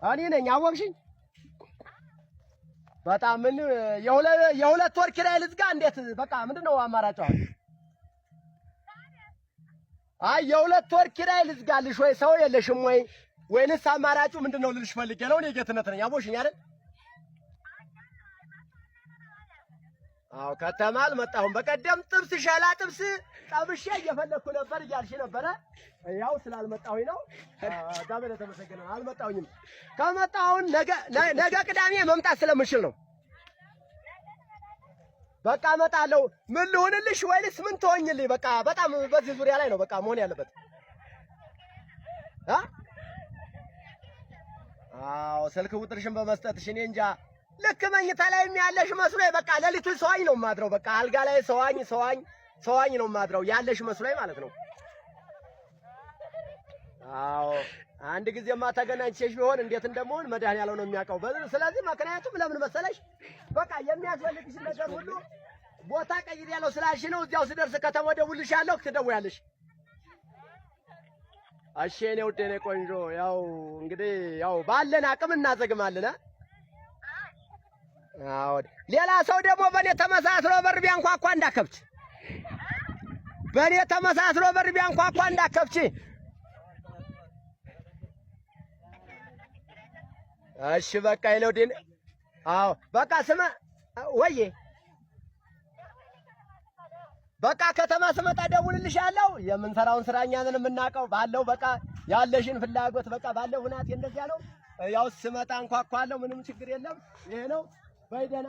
እኔ ነኝ አወቅሽኝ። በጣም ምን የሁለት ወር ኪራይ ልዝጋ እንዴት? በቃ ምንድነው አማራጭው? አይ የሁለት ወር ኪራይ ልዝጋልሽ ወይ ሰው የለሽም ወይ ወይንስ አማራጩ ምንድነው ልልሽ ፈልጌ ነው። እኔ ጌትነት ነኝ አወቅሽኝ አይደል? አዎ ከተማ አልመጣሁም። በቀደም ጥብስ ሸላ ጥብስ ጠብሼ እየፈለኩ ነበር እያልሽ ነበረ። ያው ስላልመጣሁኝ ነው። ዳበለ ተመሰገነ አልመጣሁኝም። ከመጣሁን ነገ ቅዳሜ መምጣት ስለምችል ነው። በቃ እመጣለሁ። ምን ልሁንልሽ ወይስ ምን ትሆኝልኝ? በቃ በጣም በዚህ ዙሪያ ላይ ነው በቃ መሆን ያለበት። አዎ ስልክ ቁጥርሽን በመስጠትሽ እኔ እንጃ ልክ መኝታ ላይ ያለሽ መስሎኝ በቃ ሌሊቱን ሰዋኝ ነው ማድረው። በቃ አልጋ ላይ ሰዋኝ ነው ማድረው ያለሽ መስሎኝ ማለት ነው። አዎ አንድ ጊዜማ ተገናኝቼሽ ቢሆን እንዴት እንደምሆን መድኃኒዓለም ነው የሚያውቀው። ስለዚህ ምክንያቱም ለምን መሰለሽ በቃ የሚያስፈልግሽ ነገር ሁሉ ቦታ ቀይር ያለው ስላልሽ ነው። እዚያው ስደርስ ከተማው ደውልልሻለሁ፣ ትደውያለሽ። እሺ እኔ ውዴ ነኝ ቆንጆ። ያው እንግዲህ ያው ባለን አቅም እናዘግማለን። አዎ ሌላ ሰው ደግሞ በኔ ተመሳስሎ በር ቢያንኳኳ እንዳከብች፣ በኔ ተመሳስሎ በር ቢያንኳኳ እንዳከብች። እሺ በቃ ይለውዲን። አዎ በቃ ስማ ወዬ በቃ ከተማ ስመጣ ደውልልሻለሁ። የምንሰራውን ስራ እኛ ነን የምናውቀው። ባለው በቃ ያለሽን ፍላጎት በቃ ባለው ሁናቴ እንደዚያ ነው። ያው ስመጣ እንኳኳለሁ። ምንም ችግር የለም። ይሄ ነው በይደና